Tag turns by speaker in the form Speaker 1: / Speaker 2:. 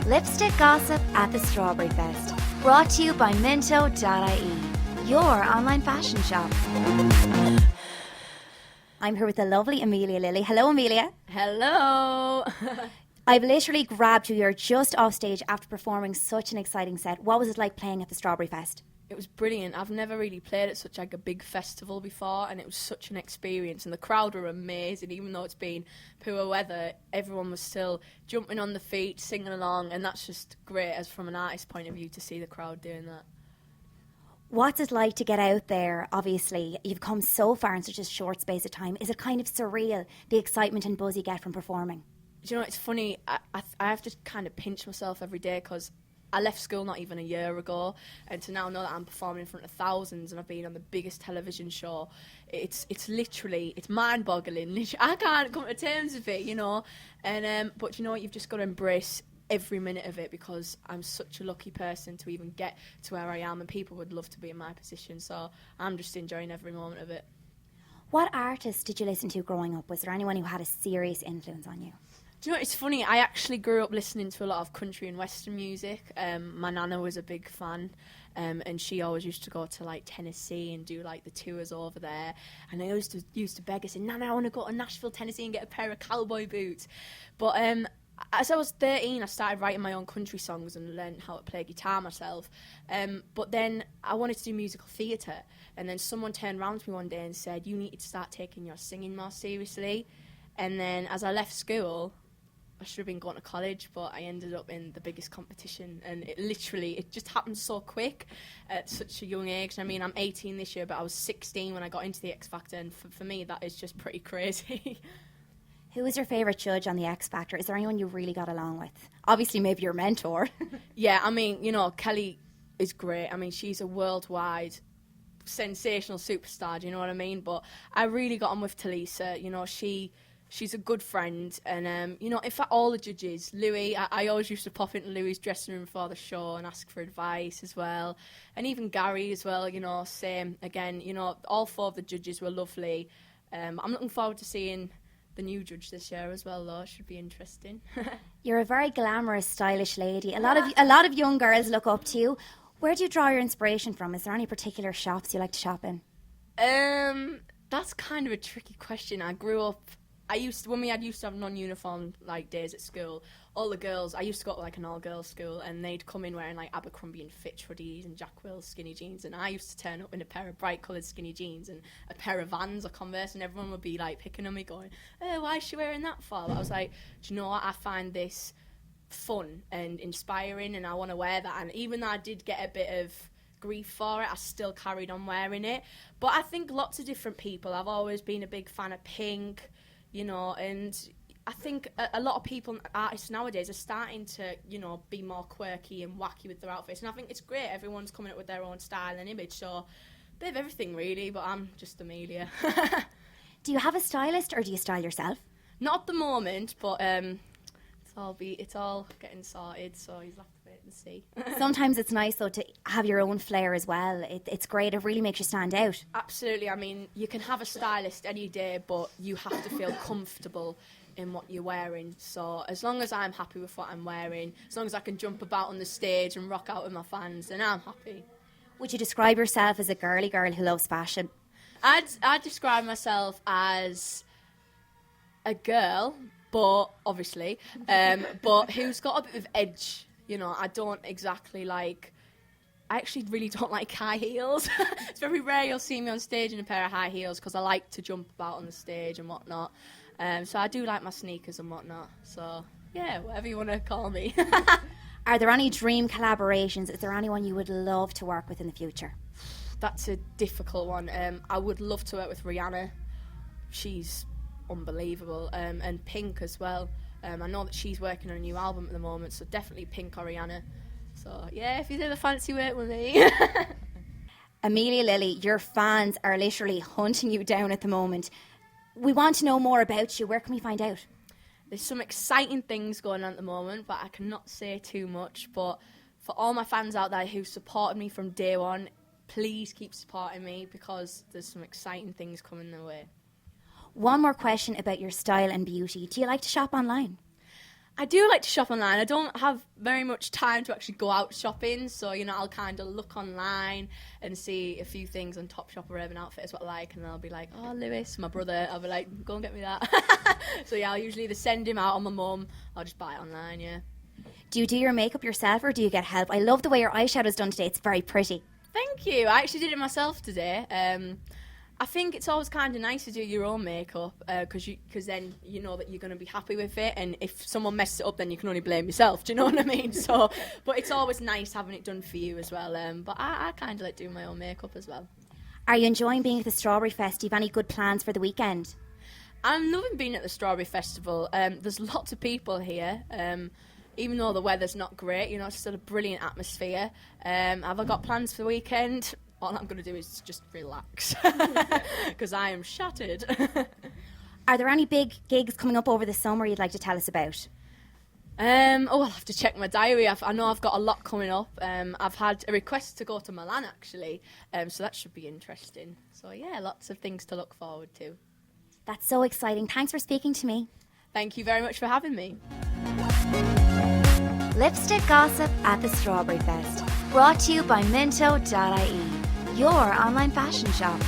Speaker 1: Lipstick gossip at the Strawberry Fest. Brought to you by miinto.ie, your online fashion shop. I'm here with the lovely Amelia Lilly. Hello, Amelia.
Speaker 2: Hello.
Speaker 1: I've literally grabbed you. You're just off stage after performing such an exciting set. What was it like playing at the Strawberry Fest?
Speaker 2: It was brilliant. I've never really played at such like a big festival before, and it was such an experience. And the crowd were amazing. Even though it's been poor weather, everyone was still jumping on the feet, singing along, and that's just great as from an artist's point of view to see the crowd doing that.
Speaker 1: What's it like to get out there? Obviously, you've come so far in such a short space of time. Is it kind of surreal, the excitement and buzz you get from performing?
Speaker 2: Do you know, it's funny. I have to kind of pinch myself every day because I left school not even a year ago, and to now know that I'm performing in front of thousands and I've been on the biggest television show, it's literally, it's mind-boggling. I can't come to terms with it, you know. And but you know what, you've just got to embrace every minute of it because I'm such a lucky person to even get to where I am, and people would love to be in my position, so I'm just enjoying every moment of it.
Speaker 1: What artists did you listen to growing up? Was there anyone who had a serious influence on you?
Speaker 2: Do you know, it's funny, I actually grew up listening to a lot of country and western music. My nana was a big fan, and she always used to go to like Tennessee and do like the tours over there. And I used to beg her, saying, Nana, I want to go to Nashville, Tennessee and get a pair of cowboy boots. But as I was 13, I started writing my own country songs and learned how to play guitar myself. But then I wanted to do musical theatre. And then someone turned around to me one day and said, you need to start taking your singing more seriously. And then as I left school, I should have been going to college, but I ended up in the biggest competition, and it just happened so quick at such a young age. I mean, I'm 18 this year, but I was 16 when I got into the X Factor, and for me, that is just pretty crazy.
Speaker 1: Who was your favourite judge on the X Factor? Is there anyone you really got along with? Obviously, maybe your mentor.
Speaker 2: Yeah, I mean, you know, Kelly is great. I mean, she's a worldwide sensational superstar, do you know what I mean? But I really got on with Talisa. You know, she's a good friend, and you know, in fact, all the judges, Louis, I always used to pop into Louis' dressing room before the show and ask for advice as well, and even Gary as well, you know, same again, you know, all four of the judges were lovely. I'm looking forward to seeing the new judge this year as well, though. It should be interesting.
Speaker 1: You're a very glamorous, stylish lady. A lot of young girls look up to you. Where do you draw your inspiration from? Is there any particular shops you like to shop in?
Speaker 2: That's kind of a tricky question. I grew up, when we used to have non-uniform like days at school, all the girls, I used to go to like an all-girls school, and they'd come in wearing like Abercrombie and Fitch hoodies and Jack Wills skinny jeans, and I used to turn up in a pair of bright-coloured skinny jeans and a pair of Vans or Converse, and everyone would be like picking on me going, oh, why is she wearing that for? But I was like, do you know what, I find this fun and inspiring, and I want to wear that. And even though I did get a bit of grief for it, I still carried on wearing it. But I think lots of different people, I've always been a big fan of pink, you know, and I think a lot of people, artists nowadays, are starting to, you know, be more quirky and wacky with their outfits, and I think it's great. Everyone's coming up with their own style and image, so a bit of everything really, but I'm just Amelia.
Speaker 1: Do you have a stylist, or do you style yourself?
Speaker 2: Not at the moment, but it's all getting sorted, so you'll have to wait and see.
Speaker 1: Sometimes it's nice, though, to have your own flair as well. It's great. It really makes you stand out.
Speaker 2: Absolutely. I mean, you can have a stylist any day, but you have to feel comfortable in what you're wearing. So as long as I'm happy with what I'm wearing, as long as I can jump about on the stage and rock out with my fans, then I'm happy.
Speaker 1: Would you describe yourself as a girly girl who loves fashion?
Speaker 2: I'd describe myself as a girl, but obviously, but who's got a bit of edge. You know, I actually really don't like high heels. It's very rare you'll see me on stage in a pair of high heels because I like to jump about on the stage and whatnot. So I do like my sneakers and whatnot. So, yeah, whatever you want to call me.
Speaker 1: Are there any dream collaborations? Is there anyone you would love to work with in the future?
Speaker 2: That's a difficult one. I would love to work with Rihanna. She's unbelievable. And Pink as well. I know that she's working on a new album at the moment, so definitely Pink or Rihanna. So, yeah, if you ever fancy work with me.
Speaker 1: Amelia Lilly, your fans are literally hunting you down at the moment. We want to know more about you. Where can we find out?
Speaker 2: There's some exciting things going on at the moment, but I cannot say too much. But for all my fans out there who supported me from day one, please keep supporting me because there's some exciting things coming their way.
Speaker 1: One more question about your style and beauty. Do you like to shop online?
Speaker 2: I do like to shop online. I don't have very much time to actually go out shopping, so I'll kind of look online and see a few things on Topshop or Urban Outfitters what I like, and I'll be like, oh, Lewis, my brother, I'll be like, go and get me that. So I'll usually either send him out, or my mum, I'll just buy it online.
Speaker 1: Do you do your makeup yourself, or do you get help? I love the way your eyeshadow's done today. It's very pretty.
Speaker 2: Thank you. I actually did it myself today. I think it's always kind of nice to do your own makeup because then you know that you're going to be happy with it, and if someone messes it up, then you can only blame yourself. Do you know what I mean? So, but it's always nice having it done for you as well. But I kind of like doing my own makeup as well.
Speaker 1: Are you enjoying being at the Strawberry Fest? Do you have any good plans for the weekend?
Speaker 2: I'm loving being at the Strawberry Festival. There's lots of people here. Even though the weather's not great, it's still a brilliant atmosphere. Have I got plans for the weekend? All I'm going to do is just relax because I am shattered.
Speaker 1: Are there any big gigs coming up over the summer you'd like to tell us about?
Speaker 2: I'll have to check my diary. I know I've got a lot coming up. I've had a request to go to Milan, actually, so that should be interesting. So, yeah, lots of things to look forward to.
Speaker 1: That's so exciting. Thanks for speaking to me.
Speaker 2: Thank you very much for having me.
Speaker 3: Lipstick gossip at the Strawberry Fest. Brought to you by miinto.ie, your online fashion shop.